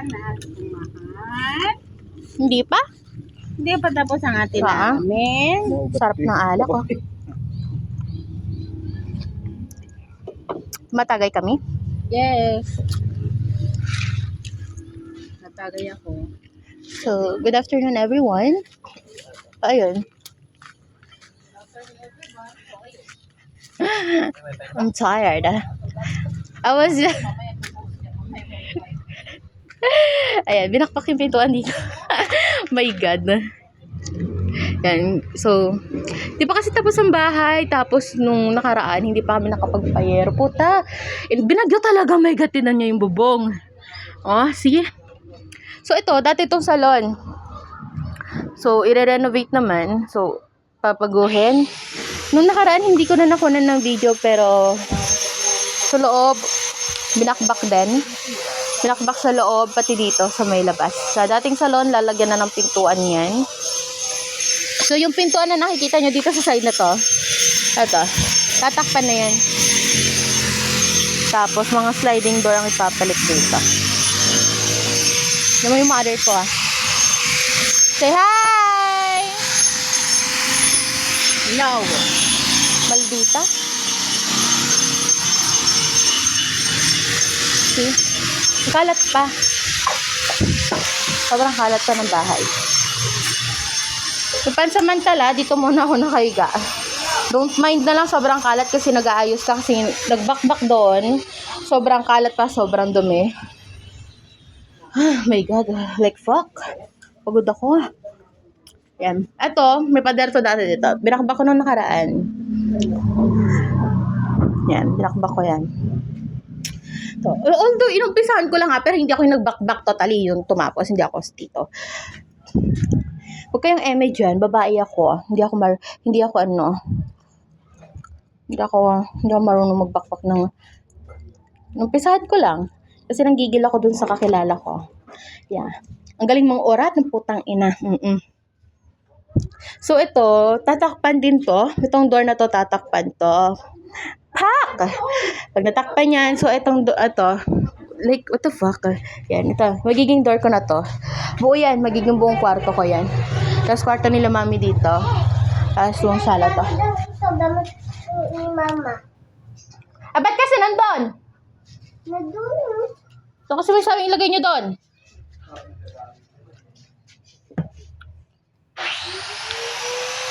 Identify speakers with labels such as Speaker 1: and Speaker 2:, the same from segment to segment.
Speaker 1: na ating mahal.
Speaker 2: Hindi pa?
Speaker 1: Hindi pa tapos ang ating namin.
Speaker 2: Sarap ng alak, oh. Matagay kami?
Speaker 1: Yes. Natagay ako.
Speaker 2: So, good afternoon everyone. Ayun. I'm tired. I was Ayan, binakpak yung pintuan dito. My God. Yan. So, di pa kasi tapos ang bahay. Tapos, nung nakaraan, hindi pa kami nakapagpayero. Puta, binagyo talaga. My God, tinan niya yung bubong. Oh, sige. So, ito, dati itong salon. So, i-renovate naman. So, papaguhin. Nung nakaraan, hindi ko na nakunan ng video. Pero, sa loob, binakbak din. Binakbak sa loob, pati dito sa may labas. Sa dating salon, lalagyan na ng pintuan yan. So, yung pintuan na nakikita nyo dito sa side na to, ito, tatakpan na yan. Tapos, mga sliding door ang ipapalit dito. Naman yung mother ko, ah. Say hi!
Speaker 1: No.
Speaker 2: Maldita. See? Kalat pa. Sobrang kalat pa ng bahay. So, pansamantala, dito muna ako nakahiga. Don't mind na lang sobrang kalat kasi nag-aayos ka kasi nagbakbak doon. Sobrang kalat pa, sobrang dumi. My God, like fuck. Pagod ako. Yan. Ito, may pader to dati dito. Binakbak ko nung nakaraan. Yan, binakbak ko yan. So, although, inumpisahan ko lang pero hindi ako yung nagbakbak totally yung tumapos. Hindi ako dito. Huwag kayong eme dyan. Babae ako. Hindi ako marunong magbakbak ng... Inumpisahan ko lang. Kasi nanggigil ako dun sa kakilala ko. Yeah. Ang galing mong orat ng putang ina. So, ito, tatakpan din to. Itong door na to, tatakpan to. Pak! Pag natakpan yan, so ito, like, what the fuck? Yan, ito, magiging door ko na to. Buo yan, magiging buong kwarto ko yan. Tapos kwarto nila mami dito. Tapos yung sala to.
Speaker 3: Ni mama.
Speaker 2: Ba't kasi nandun?
Speaker 3: Nandun.
Speaker 2: So, kasi may sabi ilagay nyo doon.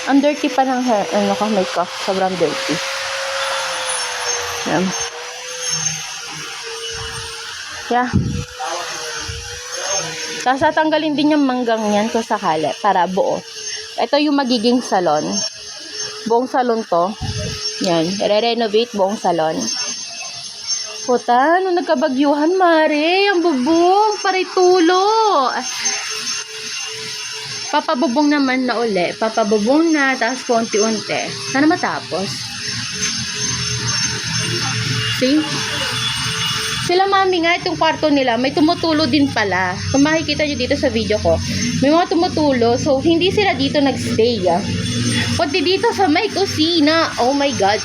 Speaker 2: Ang dirty pa ng hair, makeup. Sobrang dirty. Yan. Yeah. Tapos tatanggalin din yung manggang yan kung sakali para buo. Ito yung magiging salon. Buong salon to. Yan. I-renovate buong salon. Puta, nung nagkabagyuhan, Mare, ang bubong, paritulo. Papabubong naman na uli. Papabubong na, tapos konti-unti. Sana matapos. See? Sila mami nga, itong kwarto nila, may tumutulo din pala. Kung makikita nyo dito sa video ko, may mga tumutulo. So, hindi sila dito nagstay. Kundi dito sa may kusina. Oh my God.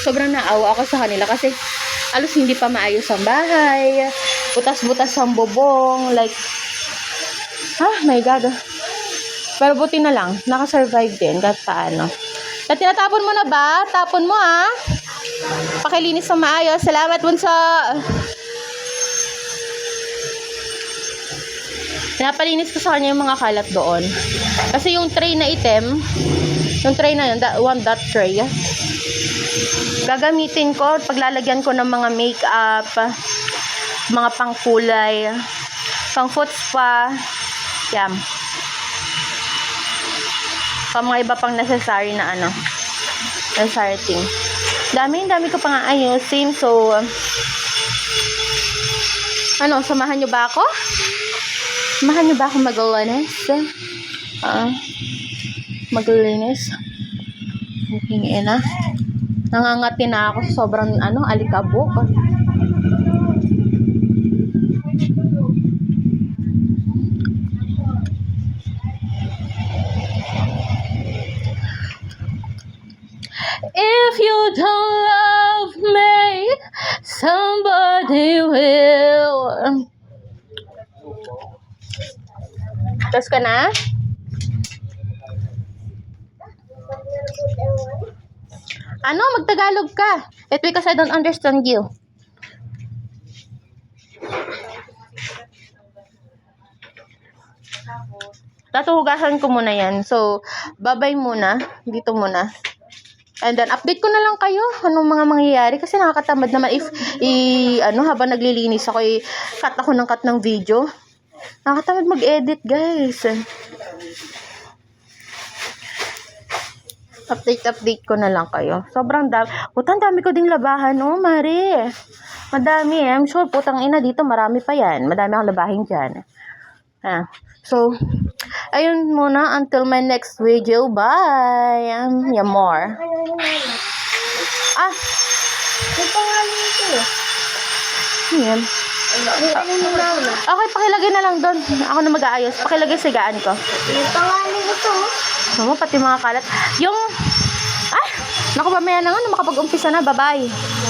Speaker 2: Sobrang naawa ako sa kanila kasi alos hindi pa maayos ang bahay. Butas-butas ang bubong. Like, my God. Pero buti na lang, nakasurvive din kahit paano. At tinatapon mo na ba? Tapon mo Pakilinis ng maayos. Salamat bunso. Pinapalinis ko sa kanya yung mga kalat doon. Kasi yung tray na item, yung tray na yun, that tray, gagamitin ko, paglalagyan ko ng mga makeup, mga pangkulay, pang foot spa, yan. Pang mga iba pang necessary na necessary thing. Dami ko pang ayusin. So, samahan nyo ba ako? Samahan nyo ba ako maglinis? Maglinis. Hingin na. Nangangati na ako sa sobrang, alikabok. If you don't love me, somebody will. Tapos ka na? Ano? Magtagalog ka. It's because I don't understand you. Tatuhugasan ko muna yan. So, bye-bye muna. Dito muna. And then, update ko na lang kayo anong mga mangyayari. Kasi nakakatamad naman if, habang naglilinis ako, cut ako ng video. Nakakatamad mag-edit, guys. Update ko na lang kayo. Sobrang dami. Putang dami ko ding labahan, oh, Mari. Madami, I'm sure, putang ina, dito marami pa yan. Madami akong labahin dyan. So, ayun muna, until my next video. Bye! Yamor.
Speaker 3: Ano ni mama?
Speaker 2: Ah,
Speaker 3: May pangalan ito eh.
Speaker 2: yan.
Speaker 3: Ano ni mama?
Speaker 2: Okay, pakilagay na lang doon. Ako na mag-aayos. Pakilagay sigaan ko.
Speaker 3: May pangalan ito.
Speaker 2: Mama, pati mga kalat. Yung, naku, mamaya na nga, makapag-umpisa na. Bye-bye.